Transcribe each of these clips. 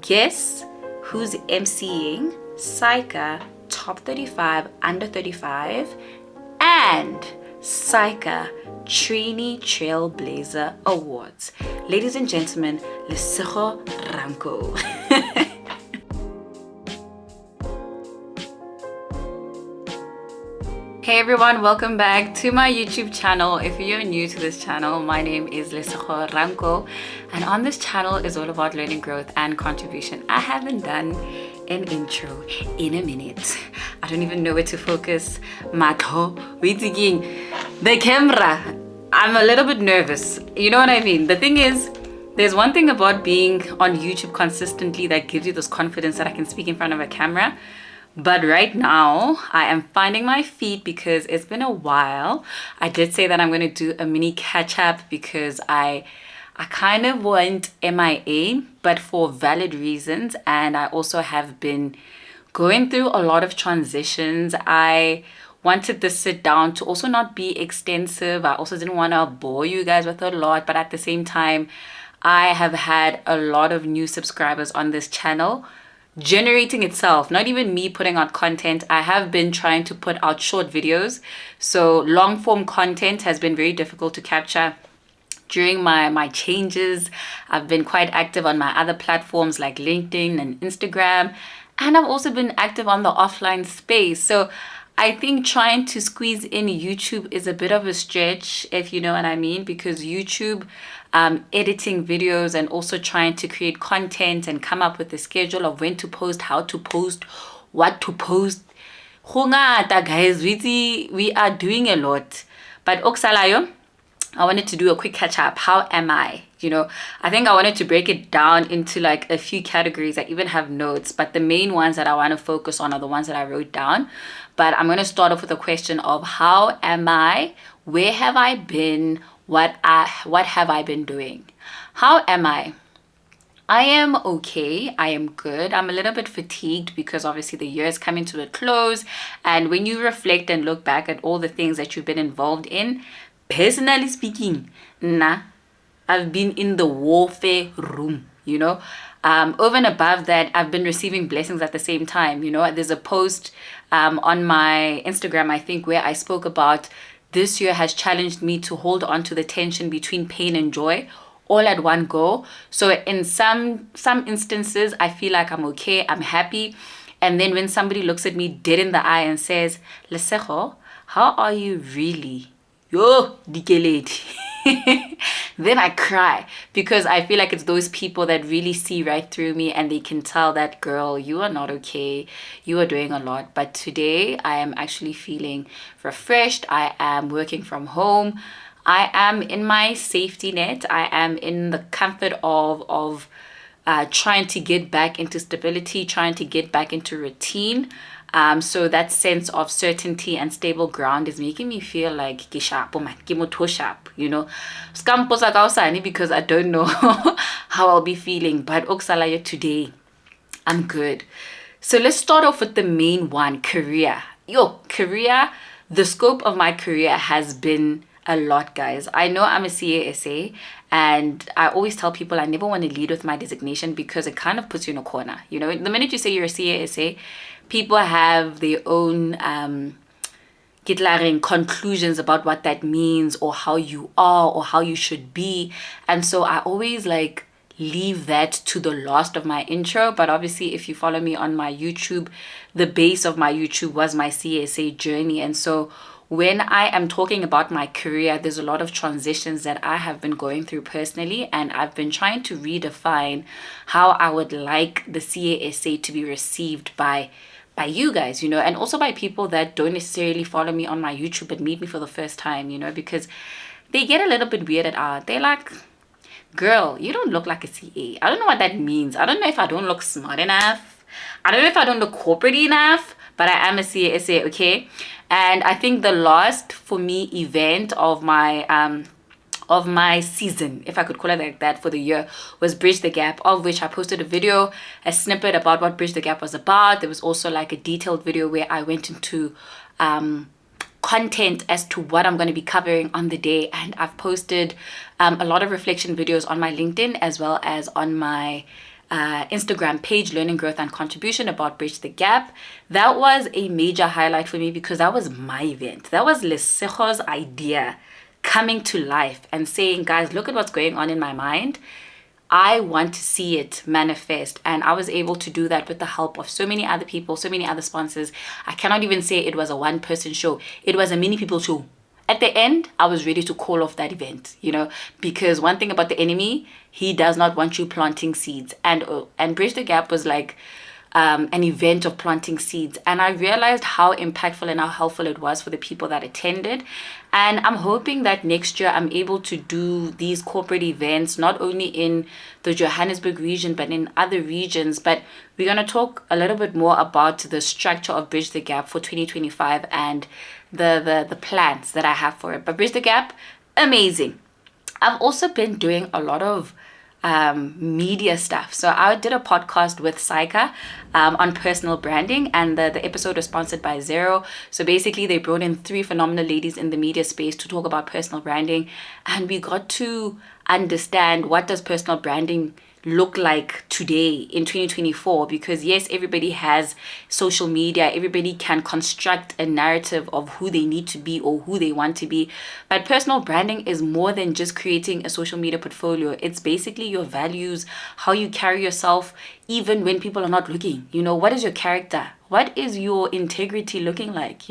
Guess who's emceeing SAICA Top 35 Under 35 and SAICA Trainee Trailblazer Awards. Ladies and gentlemen, Lesego Rankou. Hey everyone, welcome back to my YouTube channel. If you're new to this channel, my name is Lesego Rankou, and on this channel is all about learning, growth and contribution. I haven't done an intro in a minute. I don't even know where to focus. The camera. I'm a little bit nervous. You know what I mean? The thing is, there's one thing about being on YouTube consistently that gives you this confidence that I can speak in front of a camera. But right now, I am finding my feet because it's been a while. I did say that I'm going to do a mini catch-up because I kind of went MIA, but for valid reasons. And I also have been going through a lot of transitions. I wanted this sit down to also not be extensive. I also didn't want to bore you guys with a lot. But at the same time, I have had a lot of new subscribers on this channel generating itself, not even me putting out content. I have been trying to put out short videos, so long form content has been very difficult to capture. During my changes, I've been quite active on my other platforms like LinkedIn and Instagram, and I've also been active on the offline space. So I think trying to squeeze in YouTube is a bit of a stretch, if you know what I mean, because YouTube, editing videos and also trying to create content and come up with a schedule of when to post, how to post, what to post. Guys, we are doing a lot. But Oksalayo, I wanted to do a quick catch up. How am I? You know, I think I wanted to break it down into like a few categories. I even have notes, but the main ones that I want to focus on are the ones that I wrote down. But I'm going to start off with a question of how am I? Where have I been? What have I been doing? How am I? I am okay. I am good. I'm a little bit fatigued because obviously the year is coming to a close. And when you reflect and look back at all the things that you've been involved in, personally speaking, I've been in the warfare room, you know. Over and above that, I've been receiving blessings at the same time. You know, there's a post on my Instagram, I think, where I spoke about this year has challenged me to hold on to the tension between pain and joy all at one go. So in some instances, I feel like I'm okay, I'm happy. And then when somebody looks at me dead in the eye and says, Lesego, how are you really? Yo, dikeledi. Then I cry because I feel like it's those people that really see right through me and they can tell that, girl, you are not okay. You are doing a lot. But today I am actually feeling refreshed. I am working from home. I am in my safety net. I am in the comfort of trying to get back into stability, trying to get back into routine. So that sense of certainty and stable ground is making me feel like sharp, you know. Because I don't know how I'll be feeling. But Oksalaya, today, I'm good. So let's start off with the main one, career. Career, the scope of my career has been a lot, guys. I know I'm a CASA, and I always tell people I never want to lead with my designation because it kind of puts you in a corner. You know, the minute you say you're a CASA, people have their own conclusions about what that means or how you are or how you should be. And so I always leave that to the last of my intro. But obviously, if you follow me on my YouTube, the base of my YouTube was my CSA journey. And so when I am talking about my career, there's a lot of transitions that I have been going through personally, and I've been trying to redefine how I would like the CASA to be received by you guys, you know, and also by people that don't necessarily follow me on my YouTube but meet me for the first time, you know, because they get a little bit weirded out. They're like, girl, you don't look like a CA. I don't know what that means. I don't know if I don't look smart enough. I don't know if I don't look corporate enough, but I am a CASA, okay? And I think the last, for me, event of my season, if I could call it like that, for the year was Bridge the Gap, of which I posted a video, a snippet about what Bridge the Gap was about. There was also like a detailed video where I went into content as to what I'm going to be covering on the day, and I've posted a lot of reflection videos on my LinkedIn as well as on my Instagram page, Learning, Growth, and Contribution, about Bridge the Gap. That was a major highlight for me because that was my event. That was Lesego's idea coming to life and saying, guys, look at what's going on in my mind. I want to see it manifest. And I was able to do that with the help of so many other people, so many other sponsors. I cannot even say it was a one-person show. It was a many people show. At the end, I was ready to call off that event, because one thing about the enemy, he does not want you planting seeds. And Bridge the Gap was like an event of planting seeds. And I realized how impactful and how helpful it was for the people that attended. And I'm hoping that next year I'm able to do these corporate events, not only in the Johannesburg region, but in other regions. But we're going to talk a little bit more about the structure of Bridge the Gap for 2025 and the plans that I have for it. But Bridge the Gap, amazing. I've also been doing a lot of media stuff. So I did a podcast with SAICA on personal branding, and the episode was sponsored by Zero. So basically they brought in 3 phenomenal ladies in the media space to talk about personal branding, and we got to understand what does personal branding look like today in 2024, because yes, everybody has social media, everybody can construct a narrative of who they need to be or who they want to be, but personal branding is more than just creating a social media portfolio. It's basically your values, how you carry yourself even when people are not looking. What is your character? What is your integrity looking like?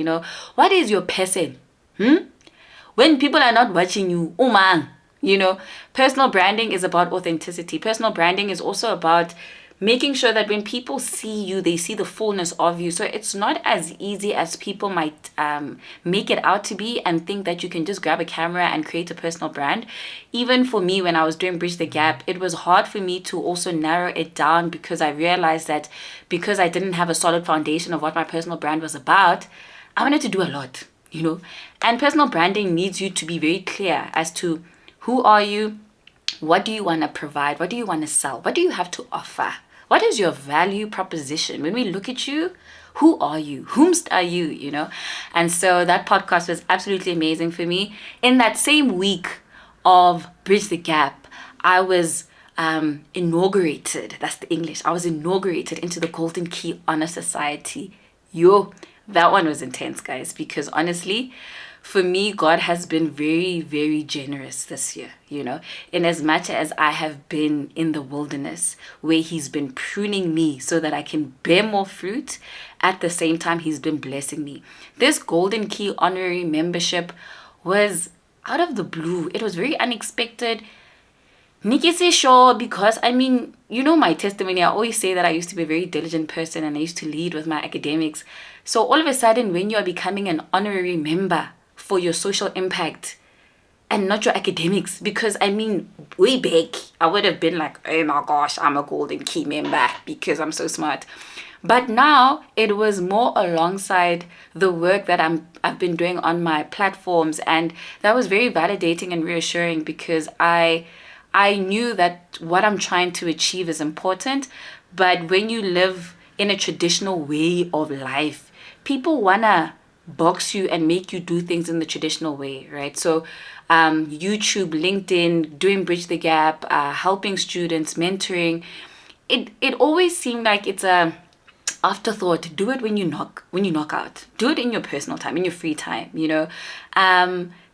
What is your person? When people are not watching you, oh man. Personal branding is about authenticity. Personal branding is also about making sure that when people see you, they see the fullness of you. So it's not as easy as people might make it out to be and think that you can just grab a camera and create a personal brand. Even for me, when I was doing Bridge the Gap, it was hard for me to also narrow it down, because I realized that because I didn't have a solid foundation of what my personal brand was about, I wanted to do a lot, And personal branding needs you to be very clear as to who are you? What do you want to provide? What do you want to sell? What do you have to offer? What is your value proposition? When we look at you, who are you? Whomst are you, And so that podcast was absolutely amazing for me. In that same week of Bridge the Gap, I was inaugurated. That's the English. I was inaugurated into the Golden Key Honor Society. That one was intense, guys, because honestly, for me, God has been very, very generous this year, in as much as I have been in the wilderness where he's been pruning me so that I can bear more fruit. At the same time, he's been blessing me. This Golden Key honorary membership was out of the blue. It was very unexpected. Nikki say sure, because my testimony. I always say that I used to be a very diligent person and I used to lead with my academics. So all of a sudden, when you are becoming an honorary member for your social impact and not your academics, because way back I would have been like, oh my gosh, I'm a Golden Key member because I'm so smart. But now it was more alongside the work that I've been doing on my platforms, and that was very validating and reassuring, because I knew that what I'm trying to achieve is important. But when you live in a traditional way of life, people wanna box you and make you do things in the traditional way, right? So YouTube, LinkedIn, doing Bridge the Gap, helping students, mentoring, it always seemed like it's a afterthought. Do it when you knock out. Do it in your personal time, in your free time,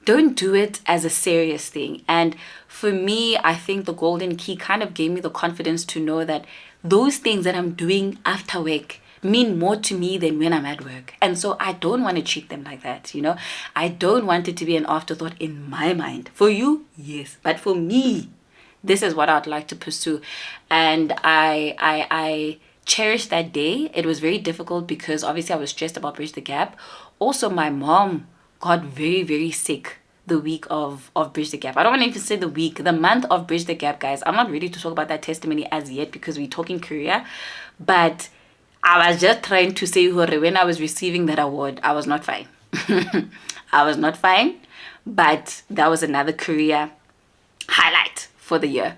don't do it as a serious thing. And for me, I think the Golden Key kind of gave me the confidence to know that those things that I'm doing after work mean more to me than when I'm at work. And so I don't want to treat them like that, I don't want it to be an afterthought in my mind. For you, yes. But for me, this is what I'd like to pursue. And I cherished that day. It was very difficult because obviously I was stressed about Bridge the Gap. Also, my mom got very, very sick the week of Bridge the Gap. I don't want to even say the week, the month of Bridge the Gap, guys. I'm not ready to talk about that testimony as yet because we're talking career. But I was just trying to say, when I was receiving that award, I was not fine. I was not fine, but that was another career highlight for the year.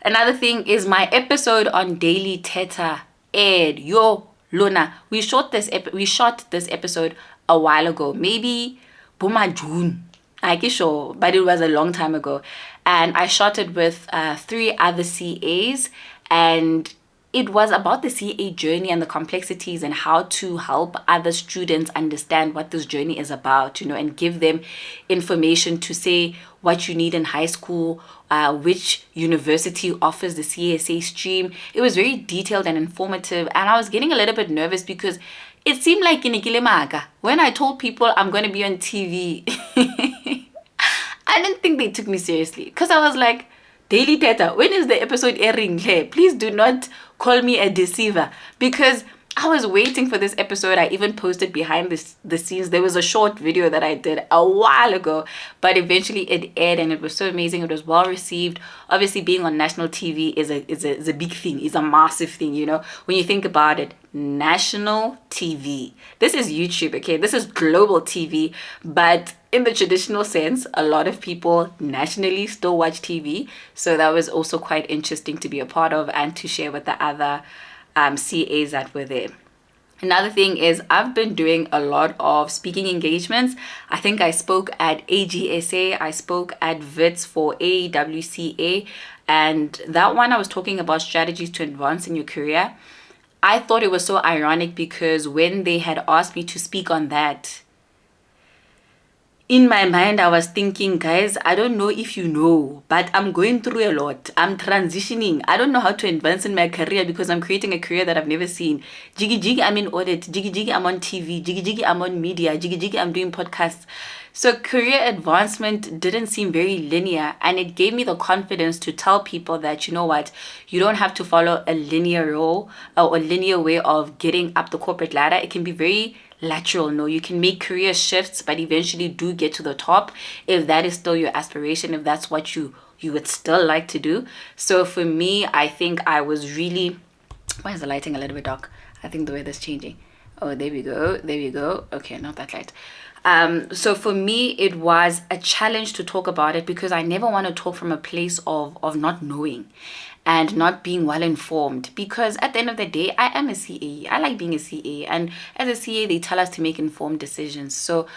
Another thing is my episode on Daily Teta aired. Luna, we shot this episode a while ago, maybe Boma June. I guess sure, but it was a long time ago. And I shot it with 3 other CAs, and it was about the CA journey and the complexities and how to help other students understand what this journey is about, and give them information to say what you need in high school, which university offers the CSA stream. It was very detailed and informative, and I was getting a little bit nervous because it seemed like when I told people I'm going to be on TV, I didn't think they took me seriously because I was like, Daily Teta, when is the episode airing here? Please do not call me a deceiver, because I was waiting for this episode. I even posted behind the scenes. There was a short video that I did a while ago, but eventually it aired and it was so amazing. It was well received. Obviously, being on national TV is a big thing, is a massive thing, when you think about it. National TV. This is YouTube, okay? This is global TV, but in the traditional sense, a lot of people nationally still watch TV. So that was also quite interesting to be a part of and to share with the other CAs that were there. Another thing is I've been doing a lot of speaking engagements. I think I spoke at AGSA, I spoke at VITS for AWCA, and that one I was talking about strategies to advance in your career. I thought it was so ironic because when they had asked me to speak on that, in my mind, I was thinking, guys, I don't know if you know, but I'm going through a lot. I'm transitioning. I don't know how to advance in my career because I'm creating a career that I've never seen. Jiggy jiggy, I'm in audit. Jiggy jiggy, I'm on TV. Jiggy jiggy, I'm on media. Jiggy jiggy, I'm doing podcasts. So career advancement didn't seem very linear, and it gave me the confidence to tell people that, you know what, you don't have to follow a linear role or a linear way of getting up the corporate ladder. It can be very lateral. No, you can make career shifts, but eventually do get to the top if that is still your aspiration, if that's what you would still like to do. So for me, I think I was really, why is the lighting a little bit dark? I think the weather's changing. Oh, there we go. Okay, not that light. So for me, it was a challenge to talk about it because I never want to talk from a place of not knowing and not being well informed, because at the end of the day, I am a CA. I like being a CA, and as a CA, they tell us to make informed decisions. So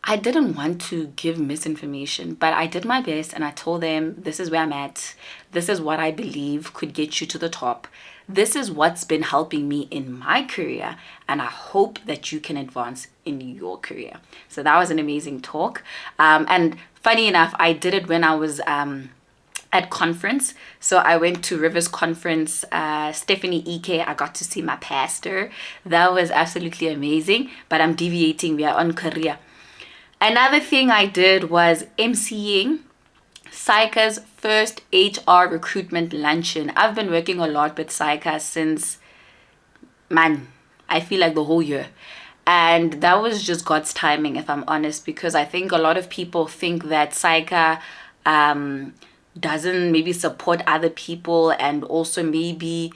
I didn't want to give misinformation, but I did my best and I told them, this is where I'm at. This is what I believe could get you to the top. This is what's been helping me in my career, and I hope that you can advance in your career. So that was an amazing talk. And funny enough, I did it when I was at conference. So I went to Rivers conference, Stephanie Ike. I got to see my pastor. That was absolutely amazing, but I'm deviating. We are on career. Another thing I did was emceeing SAICA's first HR recruitment luncheon. I've been working a lot with SAICA since, I feel like the whole year. And that was just God's timing, if I'm honest, because I think a lot of people think that SAICA doesn't maybe support other people, and also maybe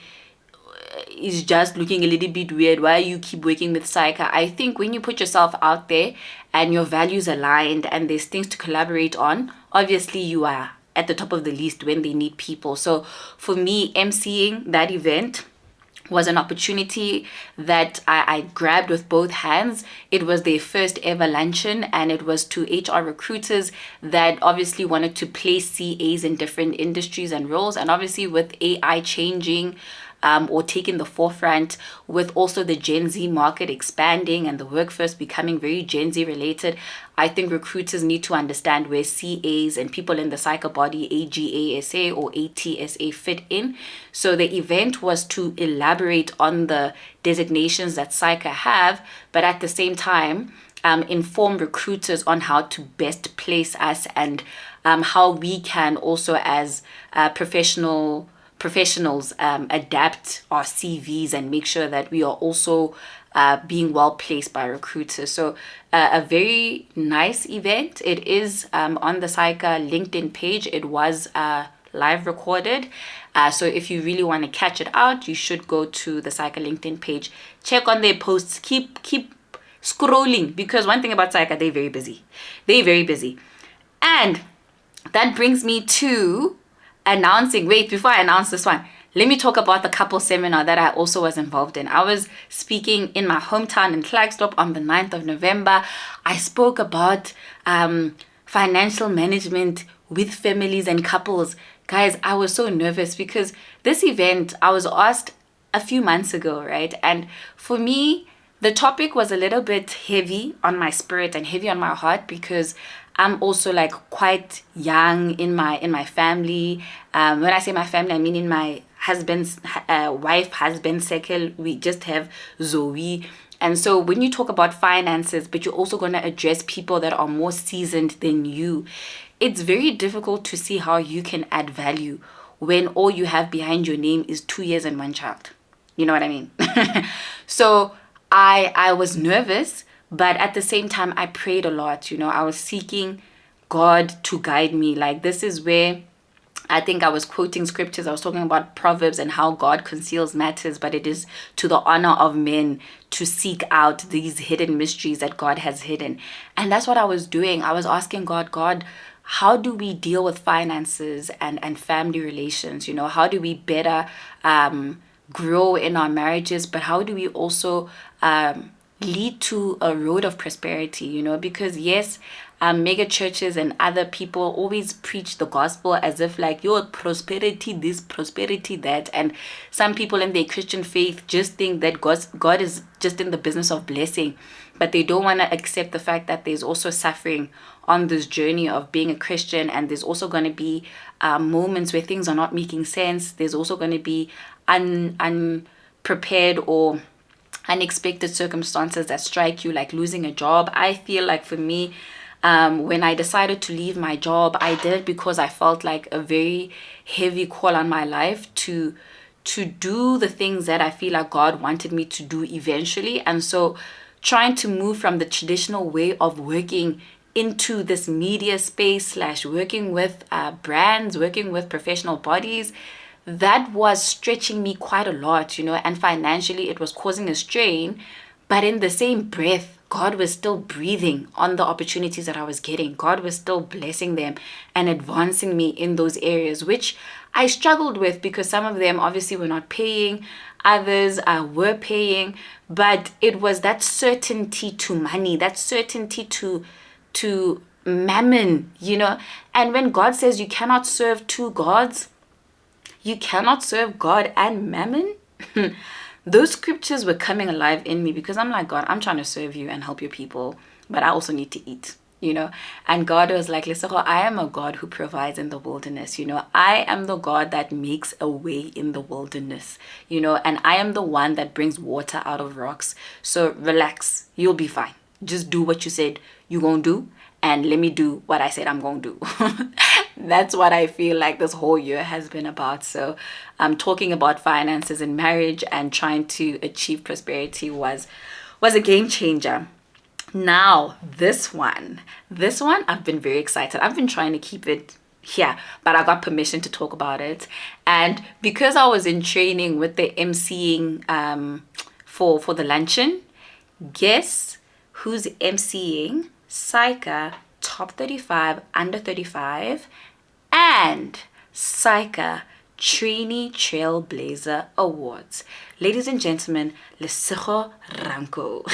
is just looking a little bit weird. Why you keep working with SAICA? I think when you put yourself out there and your values aligned and there's things to collaborate on, obviously you are at the top of the list when they need people. So for me, emceeing that event was an opportunity that I grabbed with both hands. It was their first ever luncheon, and it was to HR recruiters that obviously wanted to place CAs in different industries and roles. And obviously with AI changing or taking the forefront, with also the Gen Z market expanding and the workforce becoming very Gen Z related, I think recruiters need to understand where CAs and people in the SAICA body, AGASA or ATSA, fit in. So the event was to elaborate on the designations that SAICA have, but at the same time, inform recruiters on how to best place us and how we can also as professionals adapt our CVs and make sure that we are also being well placed by recruiters. So a very nice event. It is on the SAICA LinkedIn page. It was live recorded. So if you really want to catch it out, you should go to the SAICA LinkedIn page. Check on their posts. Keep scrolling, because one thing about SAICA, they're very busy. And that brings me to announcing. Wait, before I announce this one, let me talk about the couple seminar that I also was involved in. I was speaking in my hometown in Flagstop on the 9th of November. I spoke about financial management with families and couples. Guys, I was so nervous because this event, I was asked a few months ago, right? And for me, the topic was a little bit heavy on my spirit and heavy on my heart because I'm also like quite young in my family. When I say my family, I mean in my husband's husband circle. We just have Zoe. And so when you talk about finances, but you're also going to address people that are more seasoned than you, it's very difficult to see how you can add value when all you have behind your name is 2 years and one child. You know what I mean? So I was nervous, but at the same time, I prayed a lot. I was seeking God to guide me. Like, this is where I think I was quoting scriptures. I was talking about Proverbs and how God conceals matters, but it is to the honor of men to seek out these hidden mysteries that God has hidden. And that's what I was doing. I was asking God, how do we deal with finances and family relations? How do we better grow in our marriages, but how do we also lead to a road of prosperity? Because yes, mega churches and other people always preach the gospel as if like, your prosperity this, prosperity that, and some people in their Christian faith just think that God is just in the business of blessing, but they don't want to accept the fact that there's also suffering on this journey of being a Christian, and there's also going to be moments where things are not making sense. There's also going to be unprepared or unexpected circumstances that strike you, like losing a job. I feel like for me, when I decided to leave my job, I did it because I felt like a very heavy call on my life to do the things that I feel like God wanted me to do eventually. And so trying to move from the traditional way of working into this media space / working with brands, working with professional bodies, that was stretching me quite a lot, and financially it was causing a strain. But in the same breath, God was still breathing on the opportunities that I was getting. God was still blessing them and advancing me in those areas, which I struggled with because some of them obviously were not paying, others were paying, but it was that certainty to money, that certainty to mammon, And when God says you cannot serve two gods, you cannot serve God and mammon. Those scriptures were coming alive in me because I'm like, God, I'm trying to serve you and help your people, but I also need to eat, And God was like, Lesego, I am a God who provides in the wilderness, I am the God that makes a way in the wilderness, and I am the one that brings water out of rocks. So relax, you'll be fine. Just do what you said you're going to do, and let me do what I said I'm going to do. That's what I feel like this whole year has been about. So talking about finances in marriage and trying to achieve prosperity was a game changer. Now, this one, I've been very excited. I've been trying to keep it here, but I got permission to talk about it. And because I was in training with the emceeing for the luncheon, guess who's emceeing SAICA Top 35 Under 35 and SAICA Trainee Trailblazer Awards? Ladies and gentlemen, Lesego Rankou.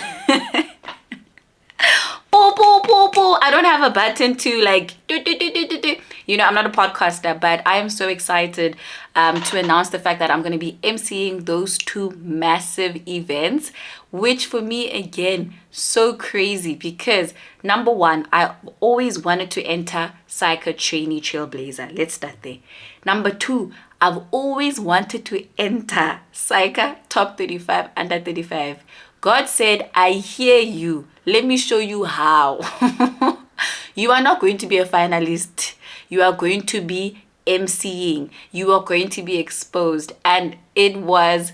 I don't have a button to like I'm not a podcaster, but I am so excited to announce the fact that I'm going to be emceeing those two massive events, which for me, again, so crazy because number one, I always wanted to enter SAICA Trainee Trailblazer. Let's start there. Number two, I've always wanted to enter SAICA Top 35 Under 35. God said, I hear you. Let me show you how. You are not going to be a finalist. You are going to be emceeing. You are going to be exposed. And it was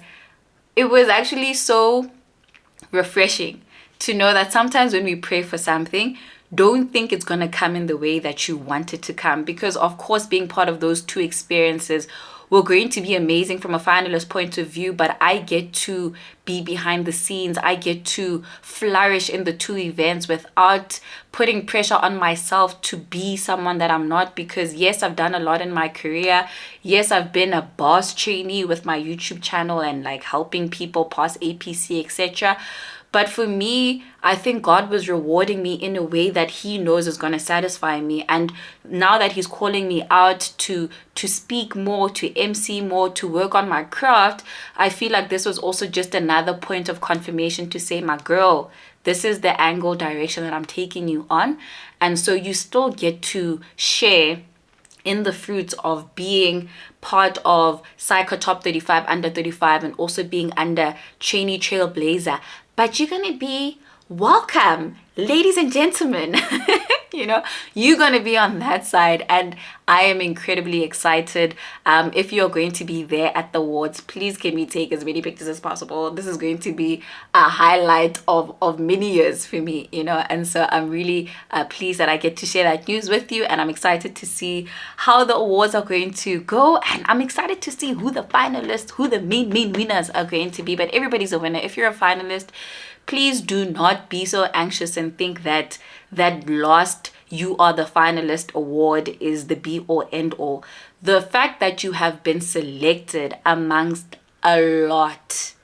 actually so refreshing to know that sometimes when we pray for something, don't think it's going to come in the way that you want it to come. Because of course, being part of those two experiences were going to be amazing from a finalist point of view, but I get to be behind the scenes. I get to flourish in the two events without putting pressure on myself to be someone that I'm not. Because yes, I've done a lot in my career. Yes, I've been a boss trainee with my YouTube channel and like helping people pass APC, etc. But for me, I think God was rewarding me in a way that he knows is going to satisfy me. And now that he's calling me out to speak more, to MC more, to work on my craft, I feel like this was also just another point of confirmation to say, my girl, this is the angle direction that I'm taking you on. And so you still get to share in the fruits of being part of SAICA Top 35, Under 35, and also being under Trainee Trailblazer. But you're going to be welcome, ladies and gentlemen. You know, you're going to be on that side, and I am incredibly excited. If you're going to be there at the awards, please can we take as many pictures as possible. This is going to be a highlight of many years for me, you know, and so I'm really pleased that I get to share that news with you, and I'm excited to see how the awards are going to go, and I'm excited to see who the finalists, who the main winners are going to be. But everybody's a winner. If you're a finalist, please do not be so anxious and think that last you are the finalist award is the be or end all. The fact that you have been selected amongst a lot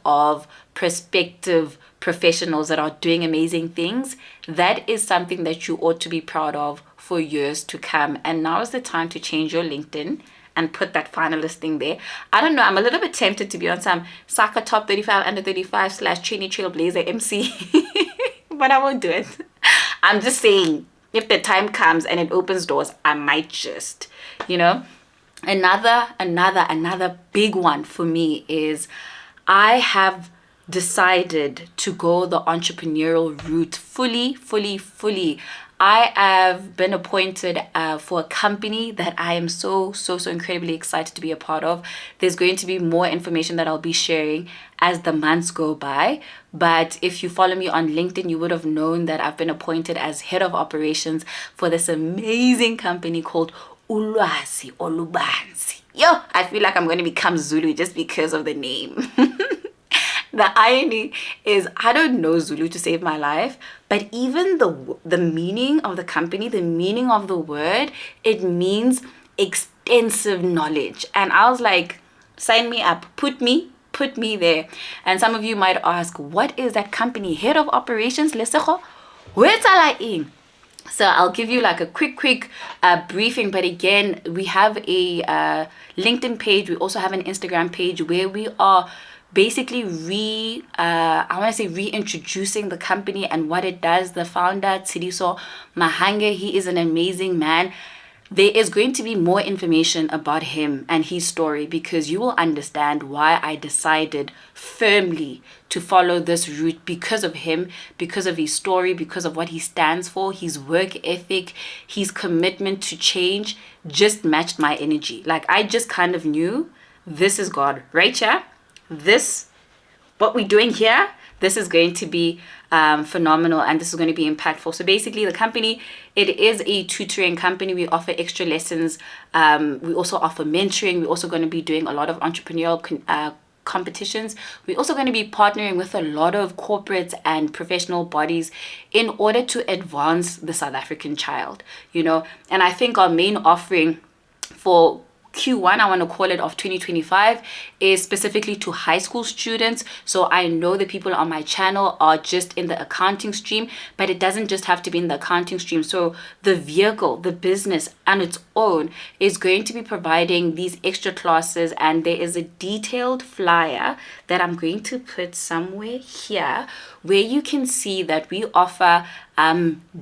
of prospective professionals that are doing amazing things, that is something that you ought to be proud of for years to come. And now is the time to change your LinkedIn and put that finalist thing there. I don't know, I'm a little bit tempted to be on some SAICA Top 35, Under 35 / Trainee Trailblazer MC, but I won't do it. I'm just saying, if the time comes and it opens doors, I might just, you know. Another big one for me is I have decided to go the entrepreneurial route fully. I have been appointed for a company that I am so incredibly excited to be a part of. There's going to be more information that I'll be sharing as the months go by. But if you follow me on LinkedIn, you would have known that I've been appointed as head of operations for this amazing company called Ulwazi Olubanzi. Yo, I feel like I'm going to become Zulu just because of the name. The irony is I don't know Zulu to save my life, but even the meaning of the company, the meaning of the word, it means extensive knowledge. And I was like, sign me up, put me there. And some of you might ask, what is that company? Head of operations, Lesego? Where's I? So I'll give you like a quick briefing. But again, we have a LinkedIn page. We also have an Instagram page where we are basically reintroducing the company and what it does. The founder, Tsidiso Mahange, he is an amazing man. There is going to be more information about him and his story, because you will understand why I decided firmly to follow this route, because of him, because of his story, because of what he stands for. His work ethic, his commitment to change just matched my energy. Like, I just kind of knew this is God, right? Yeah? What we're doing here, this is going to be phenomenal, and this is going to be impactful. So basically, the company, it is a tutoring company. We offer extra lessons. We also offer mentoring. We're also going to be doing a lot of entrepreneurial competitions. We're also going to be partnering with a lot of corporates and professional bodies in order to advance the South African child, you know. And I think our main offering for Q1, I want to call it, of 2025 is specifically to high school students. So I know the people on my channel are just in the accounting stream, but it doesn't just have to be in the accounting stream. So the vehicle, the business on its own, is going to be providing these extra classes, and there is a detailed flyer that I'm going to put somewhere here where you can see that we offer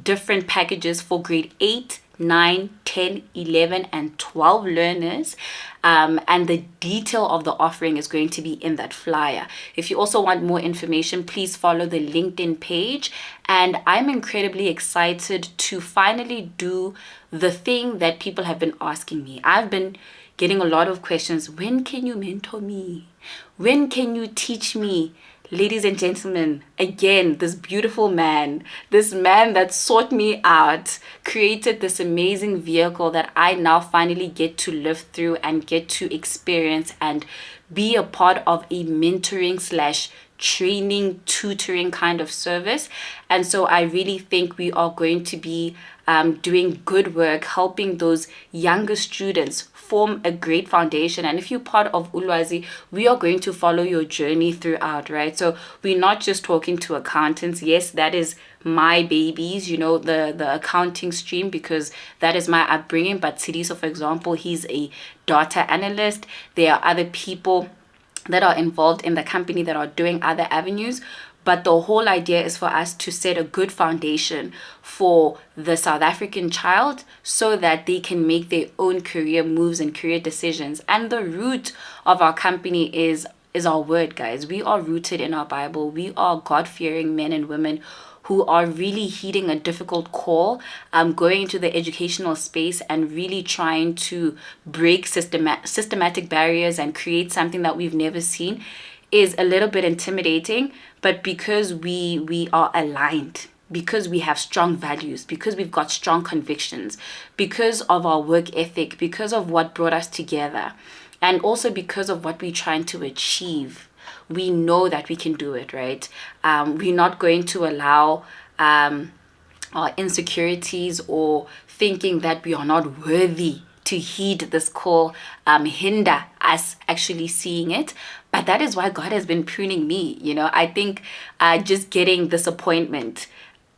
different packages for grade 8, 9, 10, 11, and 12 learners, and the detail of the offering is going to be in that flyer. If you also want more information, please follow the LinkedIn page. And I'm incredibly excited to finally do the thing that people have been asking me. I've been getting a lot of questions. When can you mentor me? When can you teach me? Ladies and gentlemen, again, this beautiful man, this man that sought me out, created this amazing vehicle that I now finally get to live through and get to experience and be a part of a mentoring / training, tutoring kind of service. And so I really think we are going to be doing good work, helping those younger students form a great foundation. And if you're part of Ulwazi, we are going to follow your journey throughout, right? So we're not just talking to accountants. Yes, that is my babies, the accounting stream, because that is my upbringing. But Sidiso, for example, he's a data analyst. There are other people that are involved in the company that are doing other avenues. But the whole idea is for us to set a good foundation for the South African child so that they can make their own career moves and career decisions. And the root of our company is our word, guys. We are rooted in our Bible. We are God-fearing men and women who are really heeding a difficult call, going into the educational space and really trying to break systematic barriers and create something that we've never seen. Is a little bit intimidating, but because we are aligned, because we have strong values, because we've got strong convictions, because of our work ethic, because of what brought us together, and also because of what we're trying to achieve, we know that we can do it, right? We're not going to allow our insecurities or thinking that we are not worthy to heed this call hinder us actually seeing it. But that is why God has been pruning me. I think just getting this appointment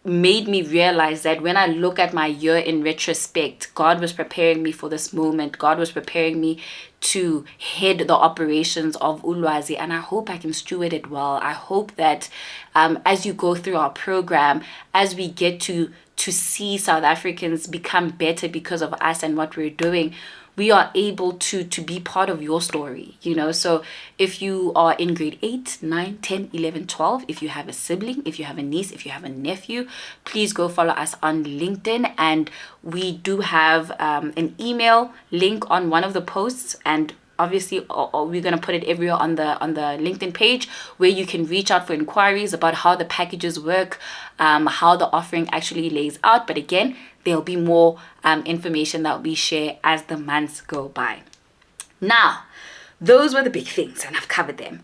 made me realize that when I look at my year in retrospect, God was preparing me for this moment. God was preparing me to head the operations of Ulwazi, and I hope I can steward it well. I hope that as you go through our program, as we get to see South Africans become better because of us and what we're doing, we are able to be part of your story, So if you are in grade 8, 9, 10, 11, 12, if you have a sibling, if you have a niece, if you have a nephew, please go follow us on LinkedIn. And we do have an email link on one of the posts, and obviously we're going to put it everywhere on the LinkedIn page, where you can reach out for inquiries about how the packages work, how the offering actually lays out. But again, there'll be more information that we share as the months go by. Now, those were the big things, and I've covered them.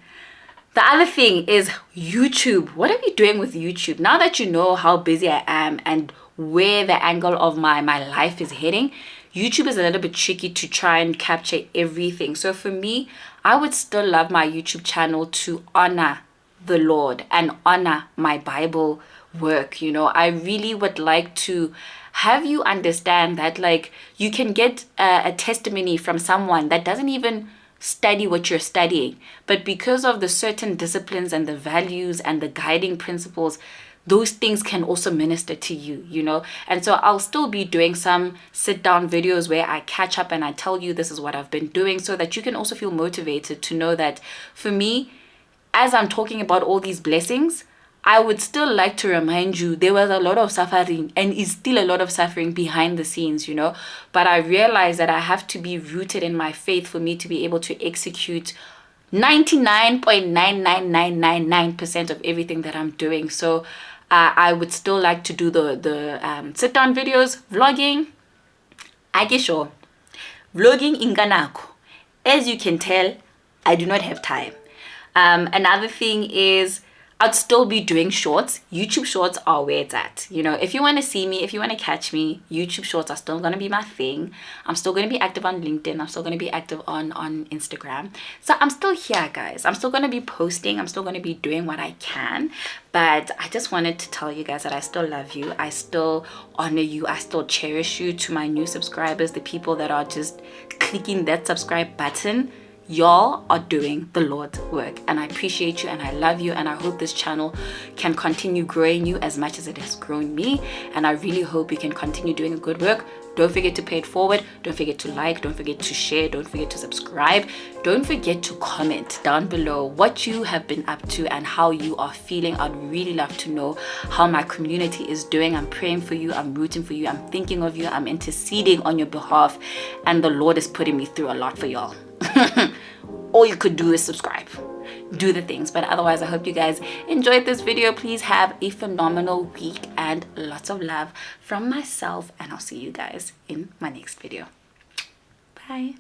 The other thing is YouTube. What are we doing with YouTube? Now that you know how busy I am and where the angle of my life is heading, YouTube is a little bit tricky to try and capture everything. So for me, I would still love my YouTube channel to honor the Lord and honor my Bible work. I really would like to have you understand that, like, you can get a testimony from someone that doesn't even study what you're studying, but because of the certain disciplines and the values and the guiding principles, those things can also minister to you. And so I'll still be doing some sit down videos where I catch up and I tell you this is what I've been doing, so that you can also feel motivated to know that for me, as I'm talking about all these blessings, I would still like to remind you there was a lot of suffering, and is still a lot of suffering behind the scenes, But I realize that I have to be rooted in my faith for me to be able to execute 99.99999% of everything that I'm doing. So I would still like to do the sit down videos, vlogging. Akisho, vlogging inganako. As you can tell, I do not have time. Another thing is, I'd still be doing shorts. YouTube shorts are where it's at. If you want to see me, if you want to catch me, YouTube shorts are still going to be my thing. I'm still going to be active on LinkedIn. I'm still going to be active on Instagram. So I'm still here, guys. I'm still going to be posting. I'm still going to be doing what I can. But I just wanted to tell you guys that I still love you. I still honor you. I still cherish you. To my new subscribers, the people that are just clicking that subscribe button, y'all are doing the Lord's work, and I appreciate you and I love you, and I hope this channel can continue growing you as much as it has grown me, and I really hope you can continue doing a good work. Don't forget to pay it forward. Don't forget to like. Don't forget to share. Don't forget to subscribe. Don't forget to comment down below what you have been up to and how you are feeling. I'd really love to know how my community is doing. I'm praying for you. I'm rooting for you. I'm thinking of you. I'm interceding on your behalf, and the Lord is putting me through a lot for y'all. All you could do is subscribe, do the things. But otherwise, I hope you guys enjoyed this video. Please have a phenomenal week and lots of love from myself, and I'll see you guys in my next video. Bye.